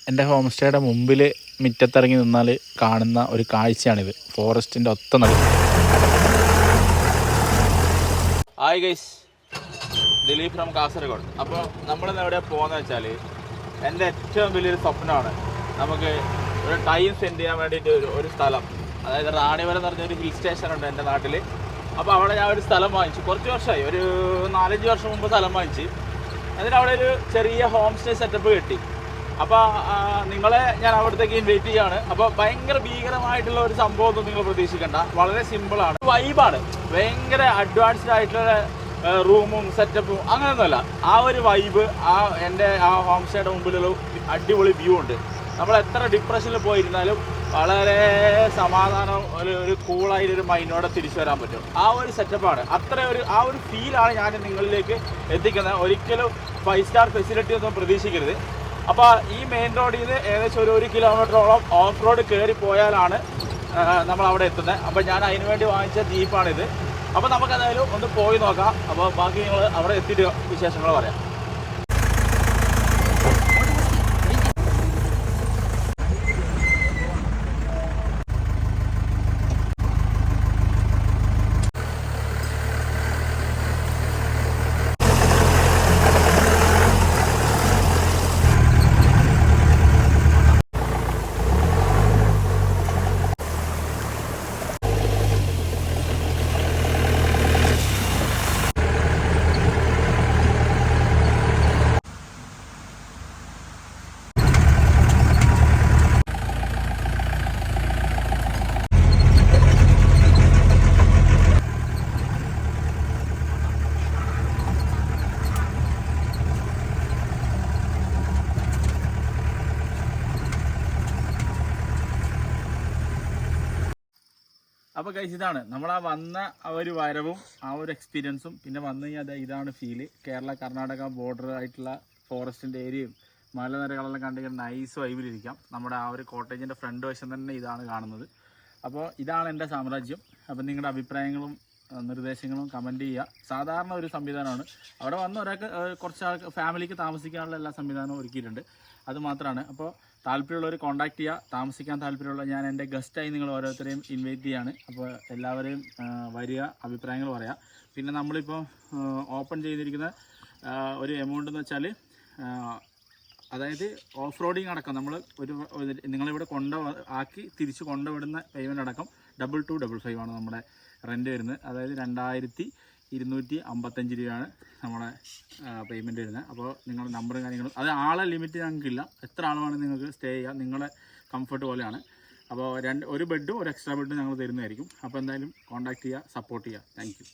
എൻ്റെ ഹോം സ്റ്റേയുടെ മുമ്പിൽ മുറ്റത്തിറങ്ങി നിന്നാൽ കാണുന്ന ഒരു കാഴ്ചയാണിത്. ഫോറസ്റ്റിൻ്റെ ഒത്ത നടുക്ക്. Hi guys, Dileep from Kasaragod. അപ്പോൾ നമ്മളിന്ന് എവിടെ പോകുന്നത് വെച്ചാൽ, എൻ്റെ ഏറ്റവും വലിയൊരു സ്വപ്നമാണ് നമുക്ക് ഒരു ടൈം സ്പെൻഡ് ചെയ്യാൻ വേണ്ടിയിട്ട് ഒരു സ്ഥലം, അതായത് റാണിപുരം എന്ന് പറഞ്ഞൊരു ഹിൽ സ്റ്റേഷൻ ഉണ്ട് എൻ്റെ നാട്ടിൽ. അപ്പോൾ അവിടെ ഞാൻ ഒരു സ്ഥലം വാങ്ങിച്ചു. കുറച്ച് വർഷമായി, ഒരു 4-5 വർഷം മുമ്പ് സ്ഥലം വാങ്ങിച്ച്. എന്നിട്ട് അവിടെ ഒരു ചെറിയ ഹോം സ്റ്റേ സെറ്റപ്പ് കിട്ടി. അപ്പോൾ നിങ്ങളെ ഞാൻ അവിടത്തേക്ക് ഇൻവൈറ്റ് ചെയ്യാണ്. അപ്പോൾ ഭയങ്കര ഭീകരമായിട്ടുള്ള ഒരു സംഭവമൊന്നും നിങ്ങൾ പ്രതീക്ഷിക്കേണ്ട, വളരെ സിമ്പിളാണ്, വൈബാണ്. ഭയങ്കര അഡ്വാൻസ്ഡ് ആയിട്ടുള്ള റൂമും സെറ്റപ്പും അങ്ങനെയൊന്നുമല്ല. ആ ഒരു വൈബ്, എൻ്റെ ഹോം സ്റ്റേയുടെ മുമ്പിലുള്ള അടിപൊളി വ്യൂ ഉണ്ട്. നമ്മൾ എത്ര ഡിപ്രഷനിൽ പോയിരുന്നാലും വളരെ സമാധാനം, ഒരു കൂളായിട്ടൊരു മൈൻഡോടെ തിരിച്ചു വരാൻ പറ്റും. ആ ഒരു സെറ്റപ്പാണ്, ആ ഒരു ഫീലാണ് ഞാൻ നിങ്ങളിലേക്ക് എത്തിക്കുന്നത്. ഒരിക്കലും 5 സ്റ്റാർ ഫെസിലിറ്റി ഒന്നും പ്രതീക്ഷിക്കരുത്. അപ്പോൾ ഈ മെയിൻ റോഡിൽ നിന്ന് ഏകദേശം ഒരു 1 കിലോമീറ്ററോളം ഓഫ് റോഡ് കയറി പോയാലാണ് നമ്മൾ അവിടെ എത്തുന്നത്. അപ്പോൾ ഞാൻ അതിന് വേണ്ടി വാങ്ങിച്ച ജീപ്പാണിത്. അപ്പോൾ നമുക്കതായാലും ഒന്ന് പോയി നോക്കാം. അപ്പോൾ ബാക്കി നിങ്ങൾ അവിടെ എത്തിയിട്ട് വിശേഷങ്ങൾ പറയാം. അപ്പോൾ ഗൈസ്, ഇതാണ് നമ്മൾ വന്ന ആ ഒരു വരവും ആ ഒരു എക്സ്പീരിയൻസും. പിന്നെ വന്നു കഴിഞ്ഞാൽ ഇതാണ് ഫീല്. കേരള കർണാടക ബോർഡർ ആയിട്ടുള്ള ഫോറസ്റ്റിൻ്റെ ഏരിയയും മലനിരകളെല്ലാം കണ്ടിട്ട് നൈസ് വൈബിലിരിക്കാം. നമ്മുടെ ആ ഒരു കോട്ടേജിൻ്റെ ഫ്രണ്ട് വശം തന്നെ ഇതാണ് കാണുന്നത്. അപ്പോൾ ഇതാണ് എൻ്റെ സാമ്രാജ്യം. അപ്പോൾ നിങ്ങളുടെ അഭിപ്രായങ്ങളും നിർദ്ദേശങ്ങളും കമൻറ്റ് ചെയ്യുക. സാധാരണ ഒരു സംവിധാനമാണ്. അവിടെ വന്ന് ഒരാൾക്ക് കുറച്ച് ഫാമിലിക്ക് താമസിക്കാനുള്ള എല്ലാ സംവിധാനവും ഒരുക്കിയിട്ടുണ്ട്. അത് മാത്രമാണ്. അപ്പോൾ താല്പര്യമുള്ളവർ കോൺടാക്ട് ചെയ്യുക. താമസിക്കാൻ താല്പര്യമുള്ള ഞാൻ എൻ്റെ ഗസ്റ്റായി നിങ്ങൾ ഓരോരുത്തരെയും ഇൻവൈറ്റ് ചെയ്യാണ്. അപ്പോൾ എല്ലാവരെയും വരിക, അഭിപ്രായങ്ങൾ പറയാം. പിന്നെ നമ്മളിപ്പോൾ ഓപ്പൺ ചെയ്തിരിക്കുന്ന ഒരു എമൗണ്ട് എന്ന് വെച്ചാൽ, അതായത് ഓഫ് റോഡിങ് അടക്കം നമ്മൾ നിങ്ങളിവിടെ ആക്കി തിരിച്ച് കൊണ്ടുവിടുന്ന പേയ്മെൻറ്റ് അടക്കം 2255 ആണ് നമ്മുടെ റെൻറ്റ് വരുന്നത്. അതായത് 2255 രൂപയാണ് നമ്മുടെ പേയ്മെൻറ്റ് വരുന്നത്. അപ്പോൾ നിങ്ങളുടെ നമ്പറും കാര്യങ്ങളും, അത് ആളെ ലിമിറ്റ് ഞങ്ങൾക്കില്ല. എത്ര ആളുമാണ് നിങ്ങൾക്ക് സ്റ്റേ ചെയ്യുക, നിങ്ങളെ കംഫർട്ട് പോലെയാണ്. അപ്പോൾ ഒരു ബെഡും ഒരു എക്സ്ട്രാ ബെഡും ഞങ്ങൾ തരുന്നതായിരിക്കും. അപ്പോൾ എന്തായാലും കോൺടാക്ട് ചെയ്യുക, സപ്പോർട്ട് ചെയ്യുക. Thank you.